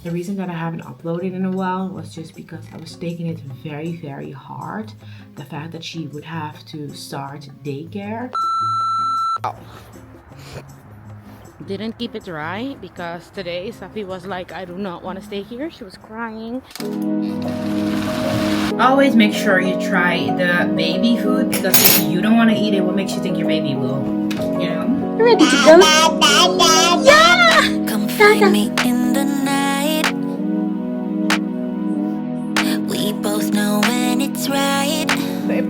The reason that I haven't uploaded in a while was just because I was taking it very, very hard. The fact that she would have to start daycare. Didn't keep it dry because today Saffie was like, I do not want to stay here. She was crying. Always make sure you try the baby food because if you don't want to eat it, what makes you think your baby will? You know? Ready to go? Yeah! Come find me in the night. We both know when it's right. Babe,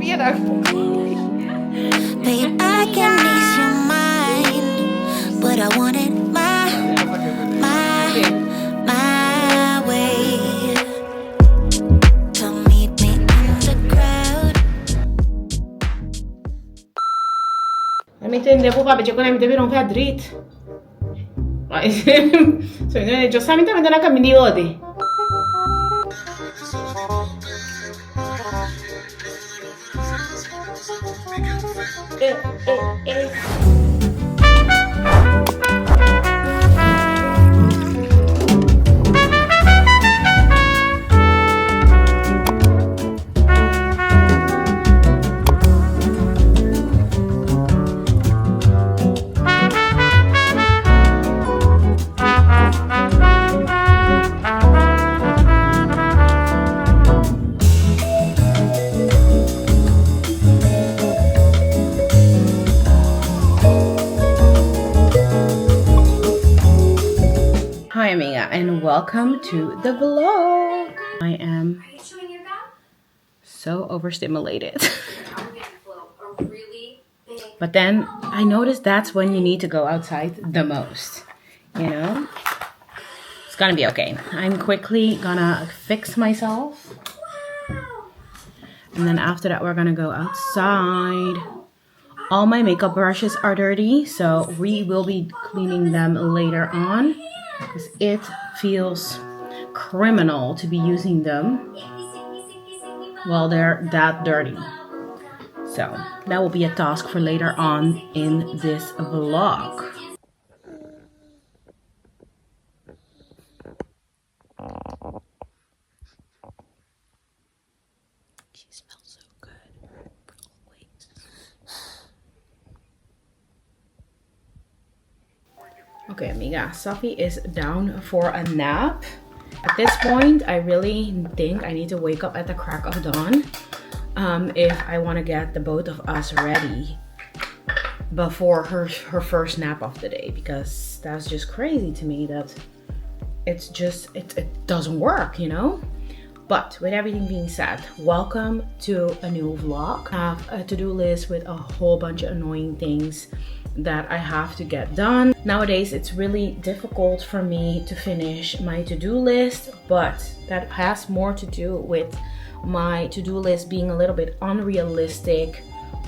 I can ease your mind, but I want it my way. Come meet me in the crowd. Jag vet inte på pappa, jag kan inte bli någon fädrit. Så jag sa inte med den här kamini odi. Hi amiga and welcome to the vlog. I am so overstimulated. But then I noticed that's when you need to go outside the most, you know? It's gonna be okay. I'm quickly gonna fix myself. And then after that we're gonna go outside. All my makeup brushes are dirty, so we will be cleaning them later on. Because it feels criminal to be using them while they're that dirty. So that will be a task for later on in this vlog. She smells so good. Always. Okay, amiga, Saffie is down for a nap. At this point, I really think I need to wake up at the crack of dawn if I want to get the both of us ready before her first nap of the day, because that's just crazy to me that it doesn't work, you know? But with everything being said, welcome to a new vlog. I have a to-do list with a whole bunch of annoying things that I have to get done. Nowadays, it's really difficult for me to finish my to-do list, but that has more to do with my to-do list being a little bit unrealistic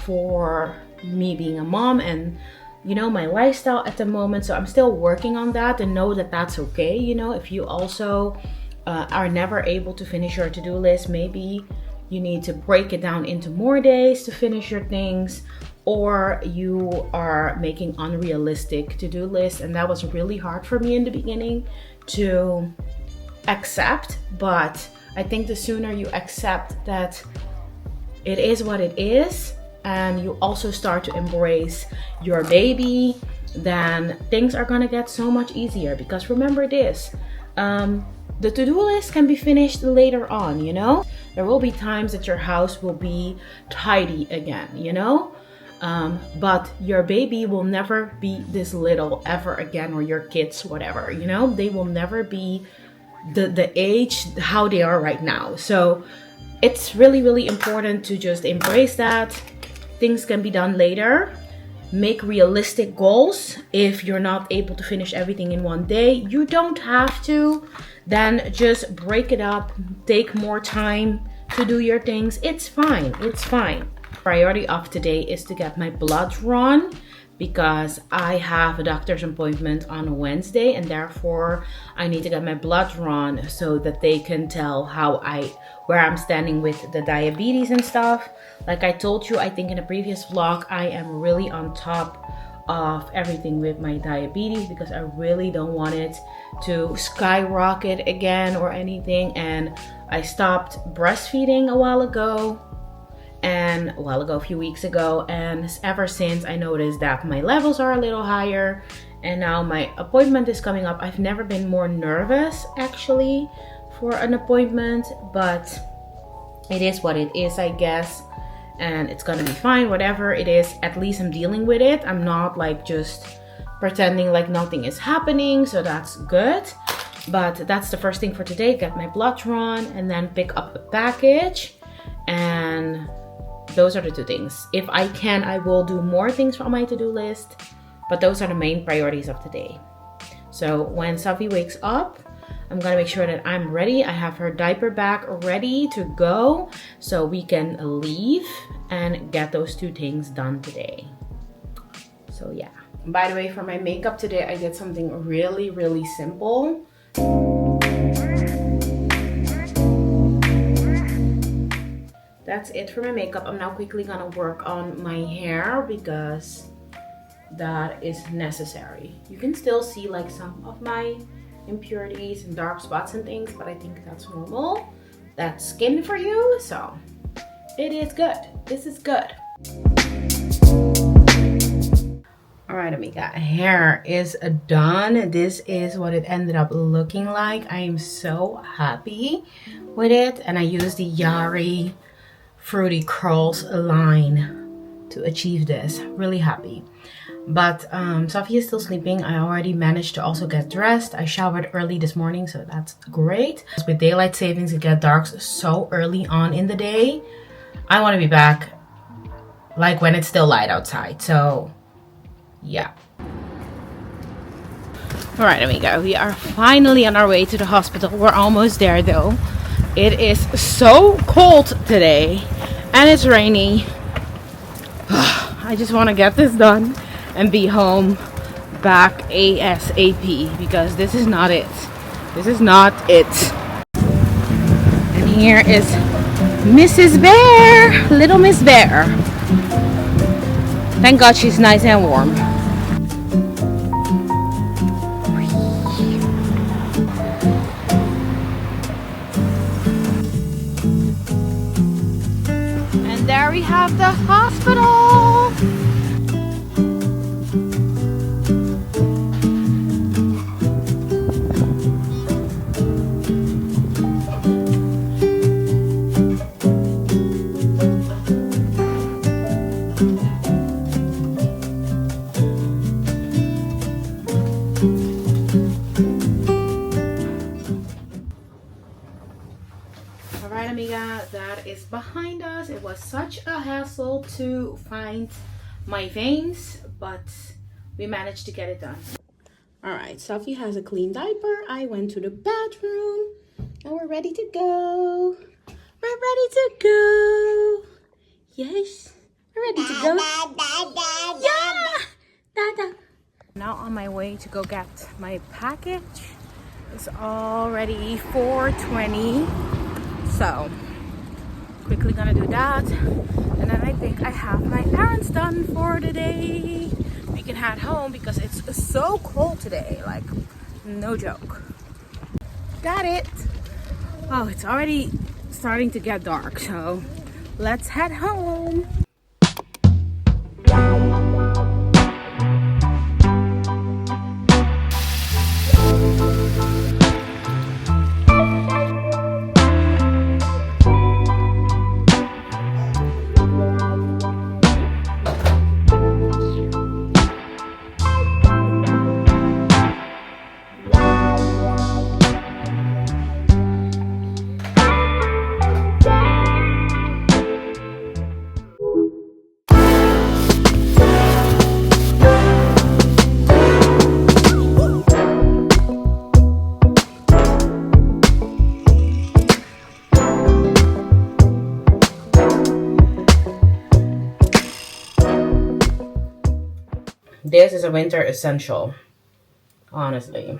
for me being a mom and, you know, my lifestyle at the moment. So I'm still working on that, and know that that's okay. You know, if you also are never able to finish your to-do list, maybe you need to break it down into more days to finish your things, or you are making unrealistic to-do lists. And that was really hard for me in the beginning to accept, but I think the sooner you accept that it is what it is, and you also start to embrace your baby, then things are gonna get so much easier. Because remember this, the to-do list can be finished later on, you know? There will be times that your house will be tidy again, you know? But your baby will never be this little ever again, or your kids, whatever, you know? They will never be the age how they are right now. So it's really, really important to just embrace that. Things can be done later. Make realistic goals. If you're not able to finish everything in one day, you don't have to. Then just break it up. Take more time to do your things. It's fine. It's fine. Priority of today is to get my blood drawn, because I have a doctor's appointment on Wednesday, and therefore I need to get my blood drawn so that they can tell where I'm standing with the diabetes and stuff. Like I told you, I think in a previous vlog, I am really on top of everything with my diabetes, because I really don't want it to skyrocket again or anything. And I stopped breastfeeding a few weeks ago, and ever since I noticed that my levels are a little higher, and now my appointment is coming up. I've never been more nervous actually for an appointment, but it is what it is, I guess, and it's gonna be fine. Whatever it is, at least I'm dealing with it. I'm not like just pretending like nothing is happening, so that's good. But that's the first thing for today: get my blood drawn and then pick up a package. And those are the two things. If I can, I will do more things on my to-do list, but those are the main priorities of today. So when Saffie wakes up, I'm gonna make sure that I'm ready. I have her diaper bag ready to go so we can leave and get those two things done today. So yeah. By the way, for my makeup today, I did something really, really simple. That's it for my makeup. I'm now quickly gonna work on my hair because that is necessary. You can still see like some of my impurities and dark spots and things, but I think that's normal. That's skin for you, so it is good. This is good. All right, amiga, hair is done. This is what it ended up looking like. I am so happy with it, and I used the Yari Fruity Curls line to achieve this. Really happy. But Saffie is still sleeping. I already managed to also get dressed. I showered early this morning, so that's great. With daylight savings, it gets dark so early on in the day. I want to be back like when it's still light outside. So yeah. All right, amiga, we are finally on our way to the hospital. We're almost there though. It is so cold today and it's rainy. I just want to get this done and be home back ASAP, because this is not it. This is not it. And here is Mrs. Bear, little Miss Bear. Thank God she's nice and warm. And there we have the hospital. Alright, amiga, that is behind us. It was such a hassle to find my veins, but we managed to get it done. Alright, Saffie has a clean diaper. I went to the bathroom and we're ready to go. We're ready to go. Yes, we're ready to go. Yeah! Dada. Now on my way to go get my package. It's already 4:20. So quickly gonna do that, and then I think I have my errands done for the day. We can head home because it's so cold today, like no joke. Got it. Oh, it's already starting to get dark, so let's head home. This is a winter essential, honestly.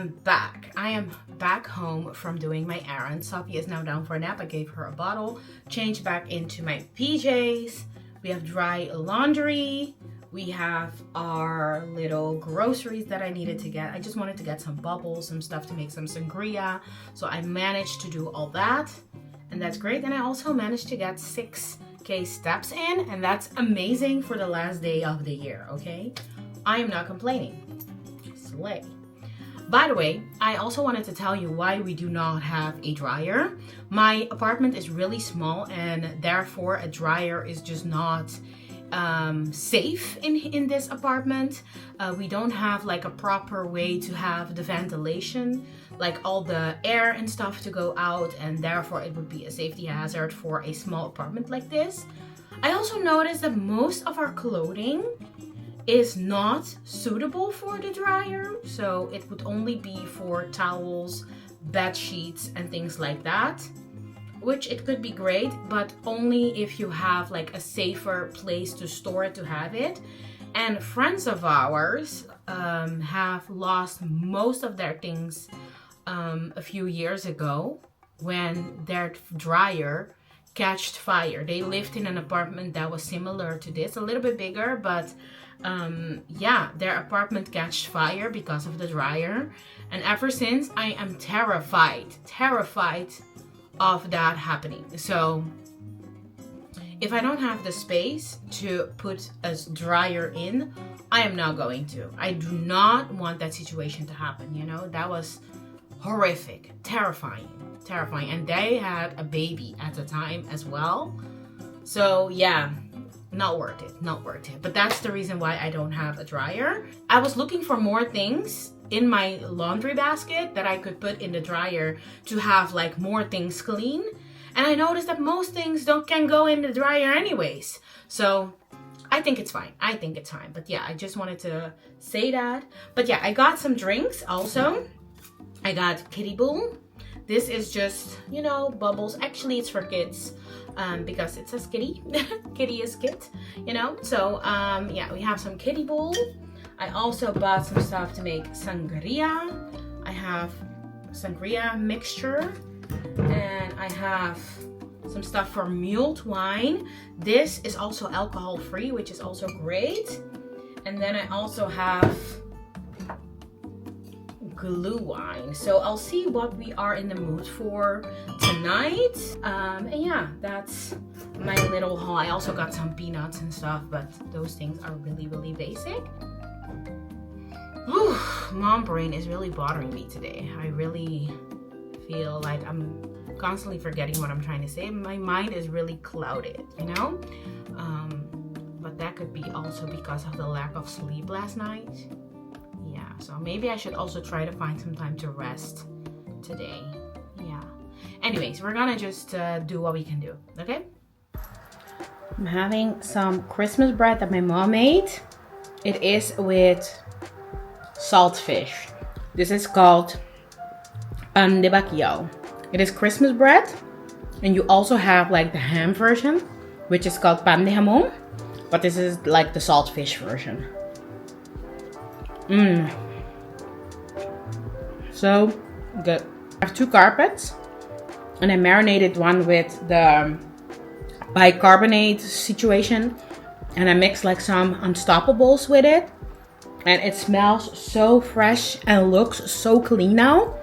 am back. I am back home from doing my errands. Saffie is now down for a nap. I gave her a bottle, changed back into my PJs. We have dry laundry. We have our little groceries that I needed to get. I just wanted to get some bubbles, some stuff to make some sangria. So I managed to do all that, and that's great. And I also managed to get 6K steps in, and that's amazing for the last day of the year, okay? I am not complaining. Slay. By the way, I also wanted to tell you why we do not have a dryer. My apartment is really small, and therefore a dryer is just not safe in this apartment. We don't have like a proper way to have the ventilation, like all the air and stuff to go out, and therefore it would be a safety hazard for a small apartment like this. I also noticed that most of our clothing is not suitable for the dryer, so it would only be for towels, bed sheets, and things like that, which it could be great, but only if you have like a safer place to store it, to have it. And friends of ours have lost most of their things a few years ago when their dryer catched fire. They lived in an apartment that was similar to this, a little bit bigger, but yeah, their apartment catched fire because of the dryer. And ever since, I am terrified of that happening. So if I don't have the space to put a dryer in, I am not going to. I do not want that situation to happen, you know? That was horrific, terrifying. And they had a baby at the time as well. So yeah, not worth it. But that's the reason why I don't have a dryer. I was looking for more things in my laundry basket that I could put in the dryer to have like more things clean. And I noticed that most things can go in the dryer anyways. So I think it's fine. But yeah, I just wanted to say that. But yeah, I got some drinks also. I got Kitty Bowl. This is just, you know, bubbles. Actually, it's for kids because it says kitty. Kitty is kit, you know. So yeah, we have some Kitty Bowl. I also bought some stuff to make sangria. I have sangria mixture, and I have some stuff for mulled wine. This is also alcohol free, which is also great. And then I also have glue wine. So I'll see what we are in the mood for tonight. And yeah, that's my little haul. I also got some peanuts and stuff, but those things are really, really basic. Whew, mom brain is really bothering me today. I really feel like I'm constantly forgetting what I'm trying to say. My mind is really clouded, you know? But that could be also because of the lack of sleep last night. Yeah, so maybe I should also try to find some time to rest today. Yeah. Anyways, we're gonna just do what we can do, okay? I'm having some Christmas bread that my mom made. It is with saltfish. This is called pan de bacalhau. It is Christmas bread, and you also have like the ham version, which is called pan de jamón, but this is like the saltfish version. So good. I have 2 carpets, and I marinated one with the bicarbonate situation, and I mixed like some Unstoppables with it, and it smells so fresh and looks so clean now.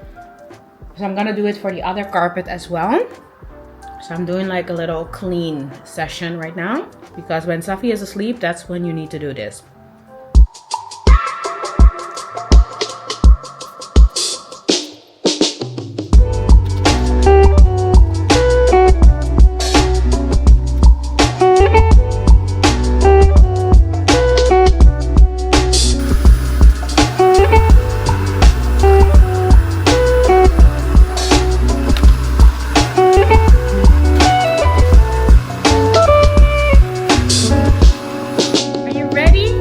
So I'm gonna do it for the other carpet as well. So I'm doing like a little clean session right now, because when Saffie is asleep, that's when you need to do this. Ready?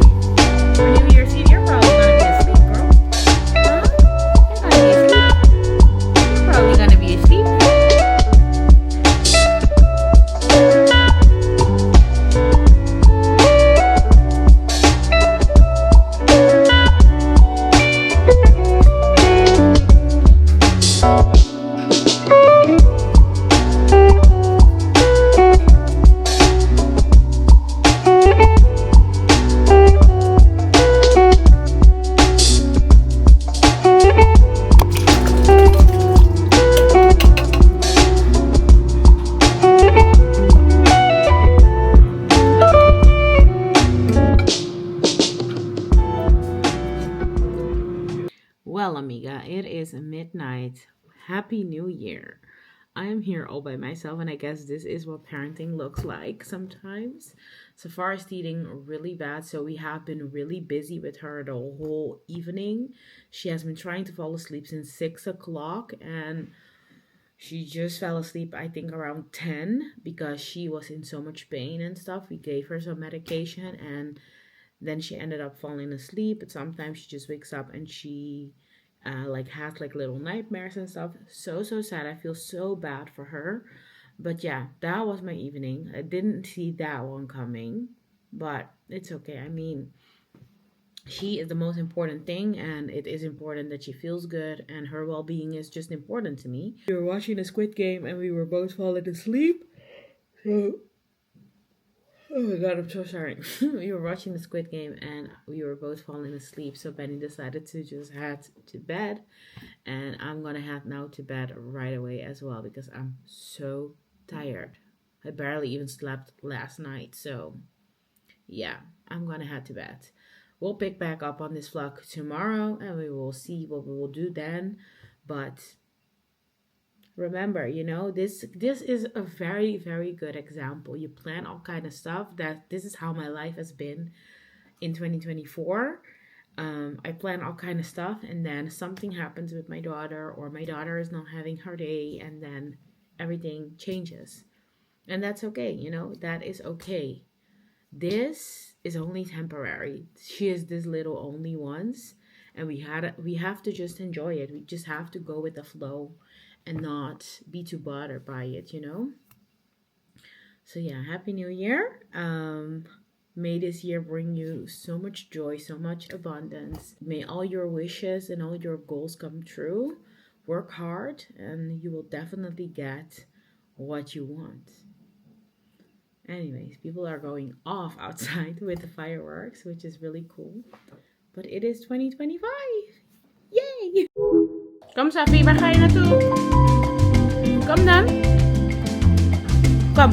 is midnight. Happy New Year. I am here all by myself, and I guess this is what parenting looks like sometimes. Safari's eating really bad, so we have been really busy with her the whole evening. She has been trying to fall asleep since 6 o'clock, and she just fell asleep, I think, around 10 because she was in so much pain and stuff. We gave her some medication, and then she ended up falling asleep. But sometimes she just wakes up and she like has like little nightmares and stuff. So sad. I feel so bad for her. But yeah, that was my evening. I didn't see that one coming, but it's okay. I mean, she is the most important thing, and it is important that she feels good, and her well-being is just important to me. We were watching the Squid Game and we were both falling asleep. So oh my god, I'm so sorry. We were watching the Squid Game and we were both falling asleep. So Benny decided to just head to bed. And I'm gonna head now to bed right away as well because I'm so tired. I barely even slept last night. So yeah, I'm gonna head to bed. We'll pick back up on this vlog tomorrow and we will see what we will do then. But remember, you know, this is a very, very good example. You plan all kind of stuff. That this is how my life has been in 2024. I plan all kind of stuff, and then something happens with my daughter, or my daughter is not having her day, and then everything changes. And that's okay, you know, that is okay. This is only temporary. She is this little only once, and we have to just enjoy it. We just have to go with the flow and not be too bothered by it, you know? So yeah, Happy New Year. May this year bring you so much joy, so much abundance. May all your wishes and all your goals come true. Work hard and you will definitely get what you want. Anyways, people are going off outside with the fireworks, which is really cool. But it is 2025. Yay! Kom Saffie, waar ga je naartoe? Kom dan. Kom.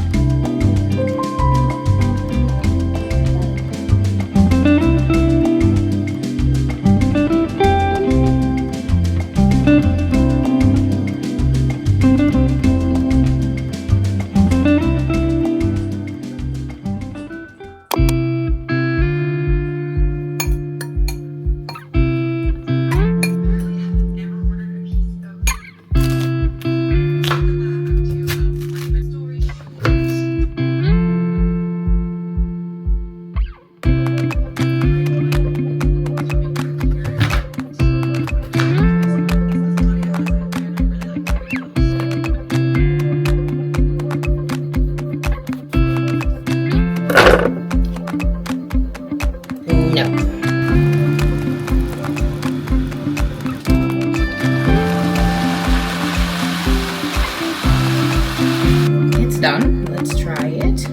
Done. Let's try it.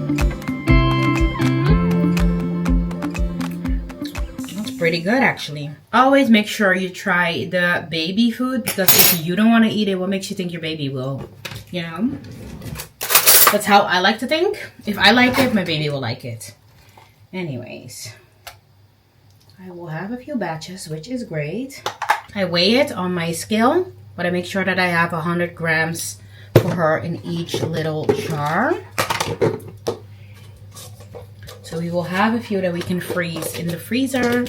That's pretty good actually. Always make sure you try the baby food, because if you don't want to eat it, what makes you think your baby will? You know? That's how I like to think. If I like it, my baby will like it. Anyways, I will have a few batches, which is great. I weigh it on my scale, but I make sure that I have 100 grams for her in each little jar. So we will have a few that we can freeze in the freezer,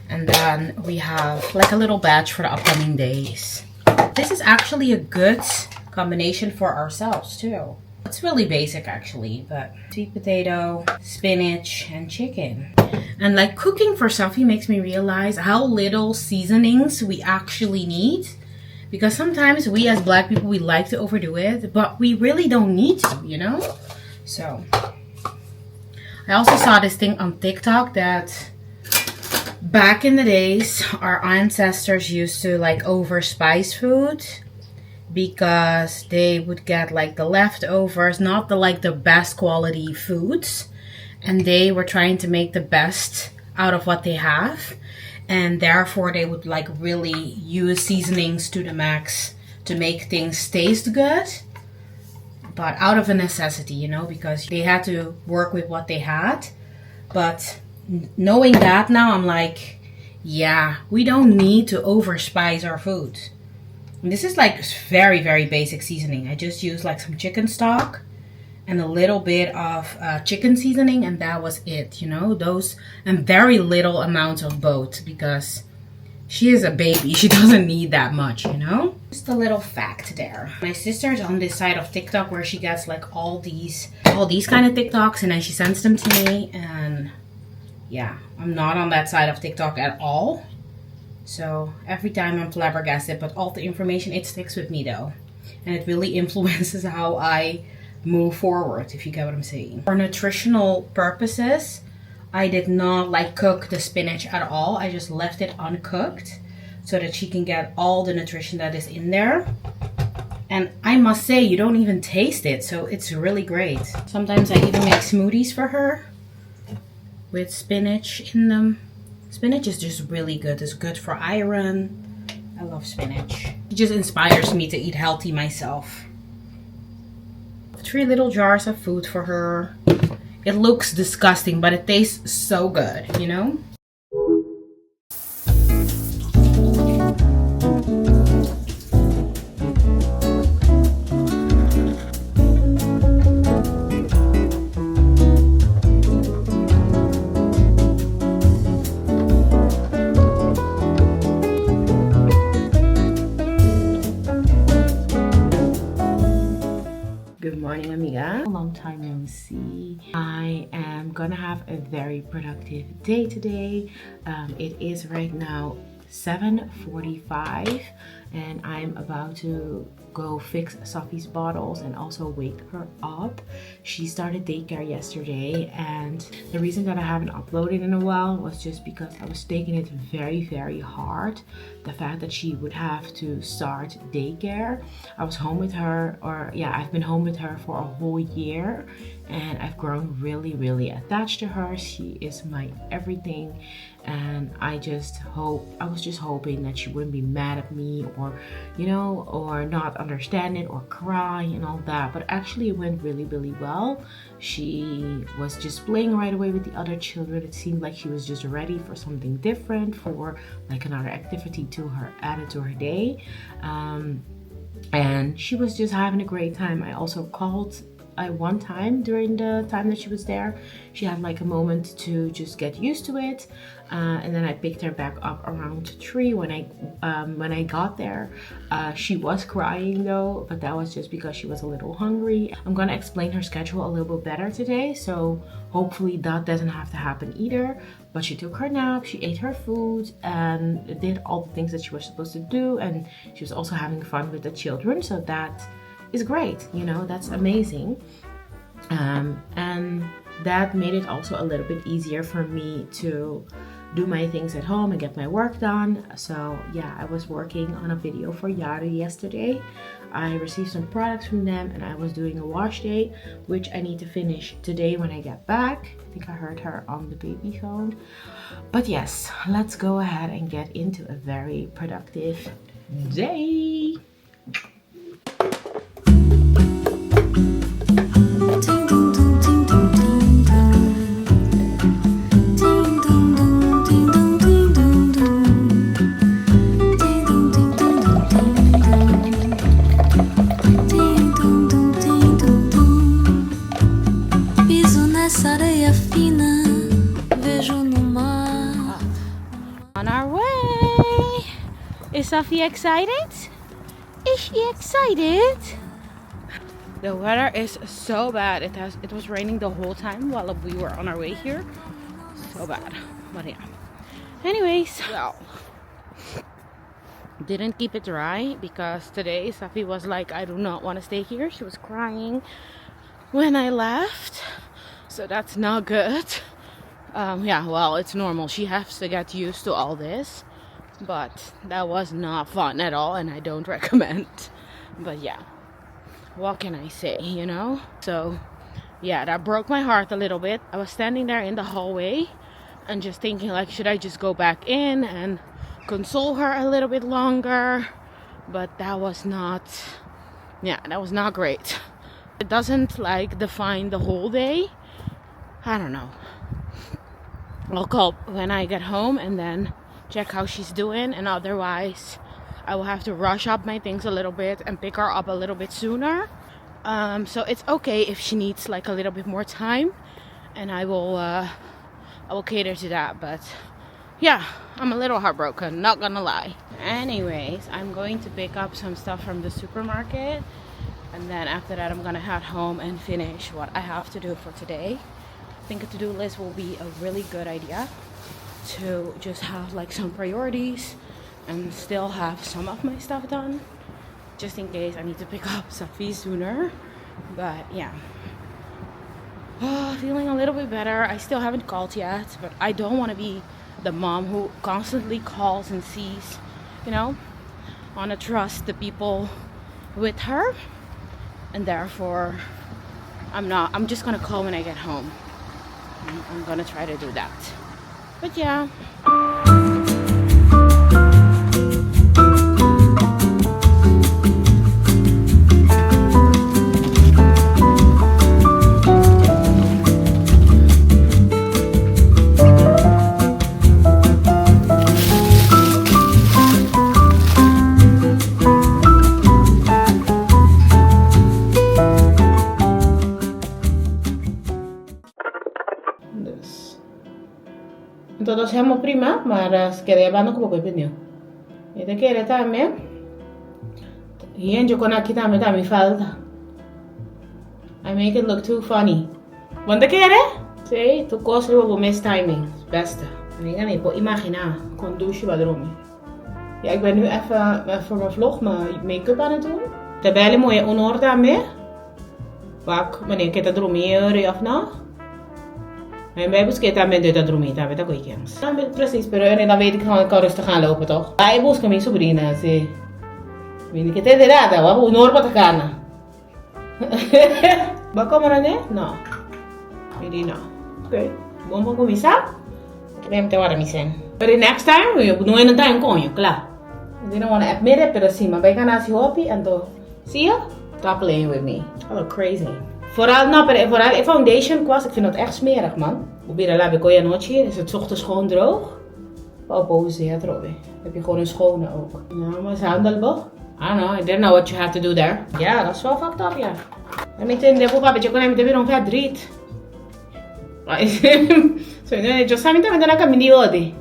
and then we have like a little batch for the upcoming days. This is actually a good combination for ourselves too. It's really basic actually, but sweet potato, spinach, and chicken. And like cooking for Saffie makes me realize how little seasonings we actually need. Because sometimes we as Black people, we like to overdo it, but we really don't need to, you know? So, I also saw this thing on TikTok that back in the days, our ancestors used to like overspice food because they would get like the leftovers, not the like the best quality foods. And they were trying to make the best out of what they have. And therefore they would like really use seasonings to the max to make things taste good. But out of a necessity, you know, because they had to work with what they had. But knowing that now, I'm like, yeah, we don't need to overspice our food. And this is like very, very basic seasoning. I just used like some chicken stock and a little bit of chicken seasoning, and that was it, you know, those, and very little amounts of both because she is a baby. She doesn't need that much, you know. Just a little fact there. My sister's on this side of TikTok where she gets like all these kind of TikToks, and then she sends them to me. And yeah, I'm not on that side of TikTok at all. So every time I'm flabbergasted, but all the information, it sticks with me though. And it really influences how I move forward, if you get what I'm saying. For nutritional purposes, I did not like cook the spinach at all. I just left it uncooked so that she can get all the nutrition that is in there. And I must say, you don't even taste it, so it's really great. Sometimes I even make smoothies for her with spinach in them. Spinach is just really good. It's good for iron. I love spinach. It just inspires me to eat healthy myself. 3 little jars of food for her. It looks disgusting, but it tastes so good, you know? Good morning, amiga. Long time no see. I am gonna have a very productive day today. It is right now 7:45 and I'm about to go fix Saffie's bottles and also wake her up. She started daycare yesterday, and the reason that I haven't uploaded in a while was just because I was taking it very, very hard. The fact that she would have to start daycare. I was home with her, I've been home with her for a whole year, and I've grown really, really attached to her. She is my everything, and I was just hoping that she wouldn't be mad at me or, you know, or not understand it or cry and all that. But actually it went really, really well. She was just playing right away with the other children. It seemed like she was just ready for something different, for like another activity to added to her day. And she was just having a great time. I also called one time during the time that she was there. She had like a moment to just get used to it, and then I picked her back up around 3 when I got there. She was crying though, but that was just because she was a little hungry. I'm gonna explain her schedule a little bit better today, so hopefully that doesn't have to happen either. But she took her nap, she ate her food, and did all the things that she was supposed to do, and she was also having fun with the children, so that is great, you know, that's amazing. And that made it also a little bit easier for me to do my things at home and get my work done. So yeah, I was working on a video for Yari yesterday. I received some products from them and I was doing a wash day, which I need to finish today when I get back. I think I heard her on the baby phone. But yes, let's go ahead and get into a very productive day. On our way. Is Saffie excited? Is she excited? The weather is so bad. It was raining the whole time while we were on our way here. So bad. But yeah. Anyways, well, didn't keep it dry because today Saffie was like, I do not want to stay here. She was crying when I left. So that's not good. Yeah, well, it's normal. She has to get used to all this. But that was not fun at all, and I don't recommend. But yeah, what can I say, you know? So yeah, that broke my heart a little bit. I was standing there in the hallway and just thinking like, should I just go back in and console her a little bit longer? But that was not great. It doesn't like define the whole day. I don't know. I'll call when I get home and then check how she's doing, and otherwise I will have to rush up my things a little bit and pick her up a little bit sooner. So it's okay if she needs like a little bit more time, and I will cater to that. But yeah, I'm a little heartbroken, not gonna lie. Anyways, I'm going to pick up some stuff from the supermarket, and then after that I'm gonna head home and finish what I have to do for today. I think a to-do list will be a really good idea to just have like some priorities and still have some of my stuff done, just in case I need to pick up Saffie sooner. But yeah, feeling a little bit better. I still haven't called yet, but I don't want to be the mom who constantly calls and sees, you know. I want to trust the people with her, and therefore I'm just gonna call when I get home. I'm gonna try to do that. But yeah. Todo es helemaal prima, maar si quería llevarnos como que pedido. Y te quiere también. Y en yo con aquí también falta. I make it look too funny. ¿Cuánto quiere? Sí, tu cosa luego mistiming. Beste. En ik ga niet imagineren. Kon douchen wat erom. Ja, ik ben nu even voor mijn vlog mijn make-up aan het doen. Terwijl je mooie onorde aan me. Pak, wanneer ik het erom hier of nou. En bij busquet también doet dat dormir, tá? Weet ik niet. Precies, pero dan weet ik gewoon, ik kan rustig gaan lopen, toch? Bij busca mijn sobrina, sí. Weet ik het de nada, wat hoe noord wat gaan. Wat komen er nee? No. Weet je nou? Oké. Vamos começar? Vem te waar zijn. But the next time, eu não ainda time com je, klaar. They don't want to admit it, pero sí, maar wij gaan naar je hobby en toch. Zie je? Stop playing with me. I look crazy. Vooral foundation kwast, ik vind dat echt smerig, man. Probeer la bekoya noche, is het 's ochtends gewoon droog. Pauze, ja, droog. Heb je gewoon een schone ook. Ja, maar is handelbaar. I don't know, I didn't know what you had to do there. Ja, dat is wel fucked up, ja. En met een deel van je kon weer ongeveer driet. So, just something that I can do.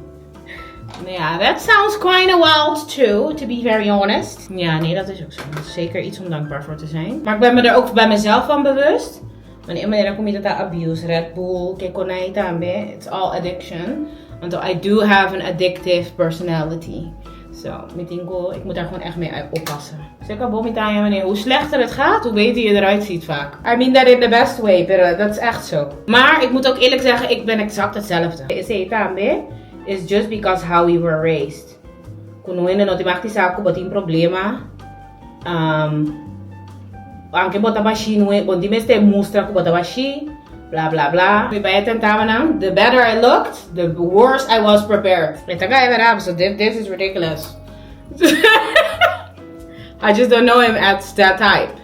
Yeah, that sounds kind of wild too, to be very honest. Ja, nee, dat is ook zo. Dat is zeker iets om dankbaar voor te zijn. Maar ik ben me er ook bij mezelf van bewust. Wanneer ik kom je dat abuse, Red Bull, kekonaita, it's all addiction. Want I do have an addictive personality. So, ik moet daar gewoon echt mee oppassen. Zeker bomitaaien, wanneer hoe slechter het gaat, hoe beter je eruit ziet vaak. I mean that in the best way, but dat is echt zo. Maar ik moet ook eerlijk zeggen, ik ben exact hetzelfde. It's just because how we were raised. Kung hindi no timakti sa ako bating problema. Anche botabashi no bondi meste mustra ko botabashi. Blah blah blah. The better I looked, the worse I was prepared. So this is ridiculous. I just don't know him as that type.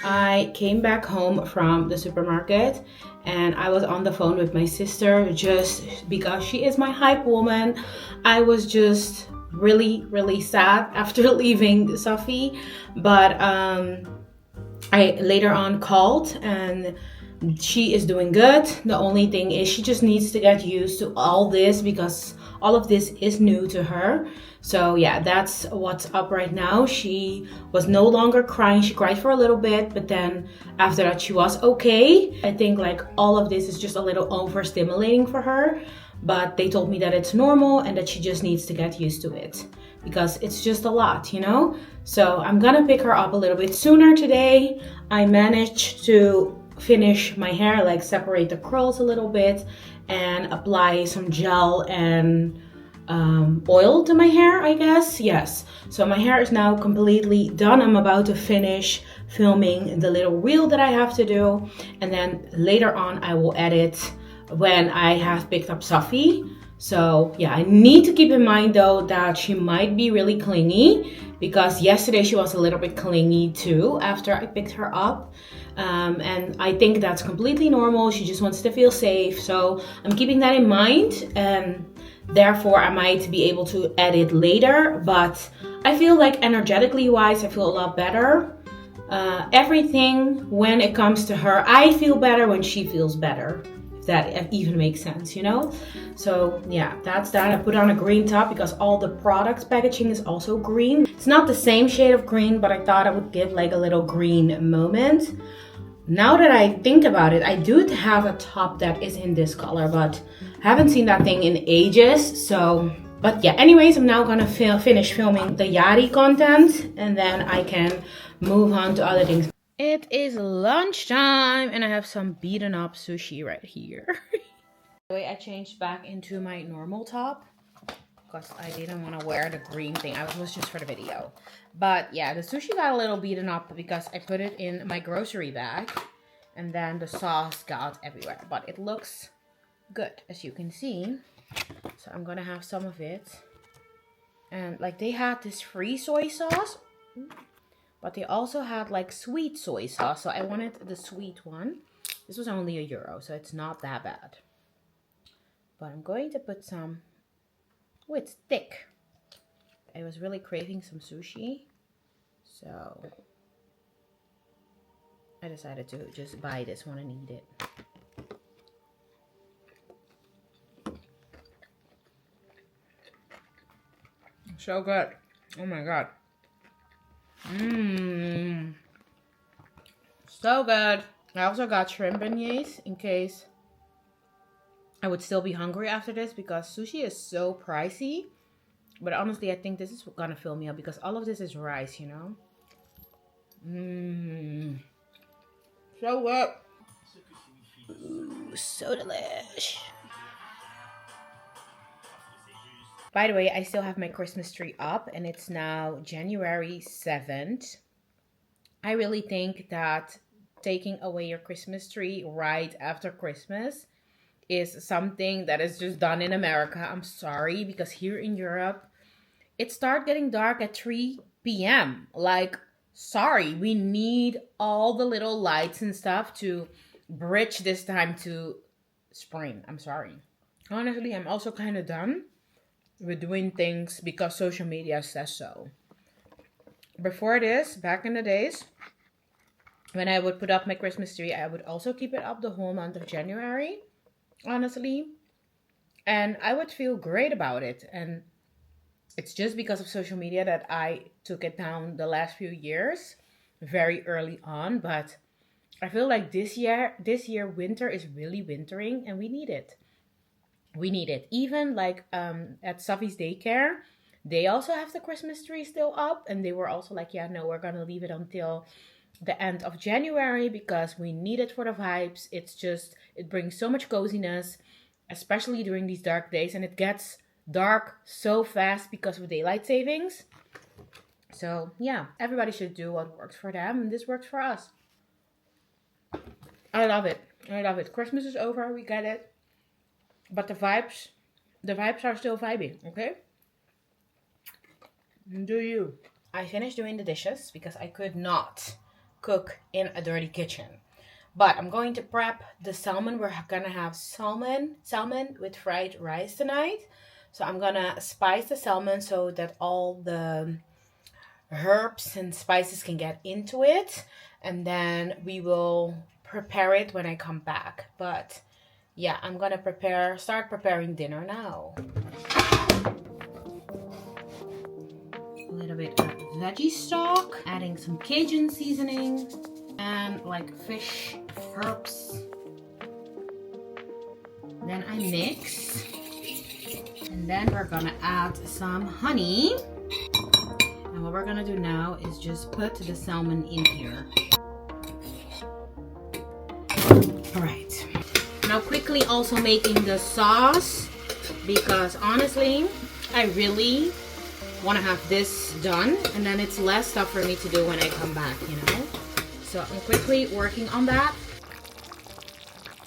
I came back home from the supermarket and I was on the phone with my sister just because she is my hype woman. I was just really sad after leaving Saffie, but I later on called and she is doing good. The only thing is she just needs to get used to all this because all of this is new to her. So yeah, that's what's up right now. She was no longer crying. She cried for a little bit, but then after that she was okay. I think like all of this is just a little overstimulating for her, but they told me that it's normal and that she just needs to get used to it because it's just a lot, you know? So I'm gonna pick her up a little bit sooner today. I managed to finish my hair, like separate the curls a little bit and apply some gel and oil to my hair, I guess. Yes, so my hair is now completely done. I'm about to finish filming the little reel that I have to do, and then later on I will edit when I have picked up Saffie. So yeah, I need to keep in mind though that she might be really clingy, because yesterday she was a little bit clingy too after I picked her up. And I think that's completely normal. She just wants to feel safe. So I'm keeping that in mind, and therefore I might be able to edit later. But I feel like energetically wise, I feel a lot better. Everything when it comes to her, I feel better when she feels better. If that even makes sense, you know? So yeah, that's that. I put on a green top because all the products packaging is also green. It's not the same shade of green, but I thought I would give like a little green moment. Now that I think about it, I do have a top that is in this color, but I haven't seen that thing in ages. So, but yeah, anyways, I'm now gonna finish filming the Yari content, and then I can move on to other things. It is lunchtime and I have some beaten up sushi right here. The way I changed back into my normal top because I didn't want to wear the green thing. It was just for the video. But yeah, the sushi got a little beaten up because I put it in my grocery bag and then the sauce got everywhere. But it looks good, as you can see. So I'm gonna have some of it. And like they had this free soy sauce, but they also had like sweet soy sauce. So I wanted the sweet one. This was only €1, so it's not that bad. But I'm going to put some. Oh, it's thick. I was really craving some sushi, so I decided to just buy this one and eat it. So good. Oh my god. Mmm. So good. I also got shrimp beignets in case I would still be hungry after this, because sushi is so pricey. But honestly, I think this is gonna fill me up because all of this is rice, you know? Mmm. So good. Ooh, so delish. By the way, I still have my Christmas tree up and it's now January 7th. I really think that taking away your Christmas tree right after Christmas is something that is just done in America. I'm sorry, because here in Europe, it starts getting dark at 3 p.m. Like, sorry, we need all the little lights and stuff to bridge this time to spring. I'm sorry. Honestly, I'm also kind of done with doing things because social media says so. Before this, back in the days, when I would put up my Christmas tree, I would also keep it up the whole month of January, honestly. And I would feel great about it. And it's just because of social media that I took it down the last few years, very early on. But I feel like this year winter is really wintering and we need it. We need it. Even like at Saffie's daycare, they also have the Christmas tree still up. And they were also like, yeah, no, we're going to leave it until the end of January because we need it for the vibes. It's just, it brings so much coziness, especially during these dark days. And it gets dark so fast because of daylight savings. So yeah, everybody should do what works for them. And this works for us. I love it. I love it. Christmas is over. We get it. But the vibes are still vibing, okay? Do you? I finished doing the dishes because I could not cook in a dirty kitchen. But I'm going to prep the salmon. We're gonna have salmon with fried rice tonight. So I'm gonna spice the salmon so that all the herbs and spices can get into it. And then we will prepare it when I come back. But yeah, I'm gonna start preparing dinner now. A little bit of veggie stock, adding some Cajun seasoning, and like fish, herbs. Then I mix. And then we're gonna add some honey. And what we're gonna do now is just put the salmon in here. Alright. Now quickly also making the sauce, because honestly, I really want to have this done and then it's less stuff for me to do when I come back, you know? So I'm quickly working on that.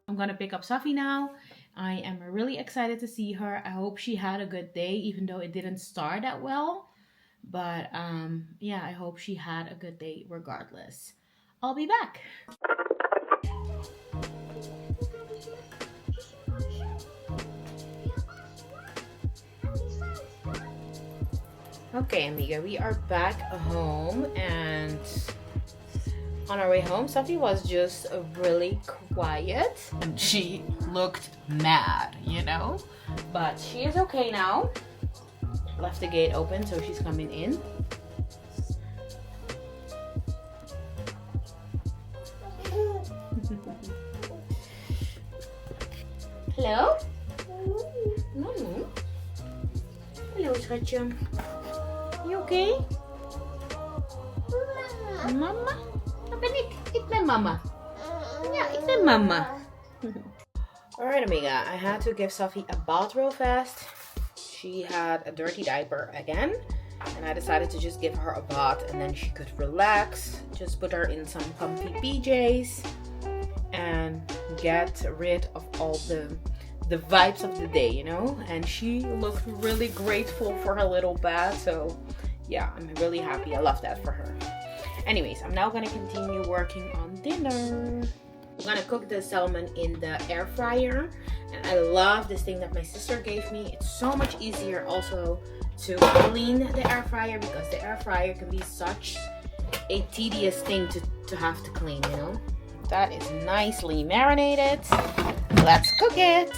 I'm gonna pick up Saffie now. I am really excited to see her. I hope she had a good day, even though it didn't start that well. But yeah, I hope she had a good day regardless. I'll be back. Okay, amiga, we are back home, and on our way home, Saffie was just really quiet and she looked mad, you know? But she is okay now. Left the gate open, so she's coming in. Hello? Mama? Hello, schatje. You okay? Mama? Wat ben ik? Ik ben mama. Ja, ik ben mama. Alright, amiga. I had to give Saffie a bath real fast. She had a dirty diaper again. And I decided to just give her a bath and then she could relax. Just put her in some comfy PJs. And get rid of all the vibes of the day, you know? And she looked really grateful for her little bath. So yeah, I'm really happy. I love that for her. Anyways, I'm now gonna continue working on dinner. I'm gonna cook the salmon in the air fryer. And I love this thing that my sister gave me. It's so much easier also to clean the air fryer, because the air fryer can be such a tedious thing to have to clean, you know? That is nicely marinated. Let's cook it.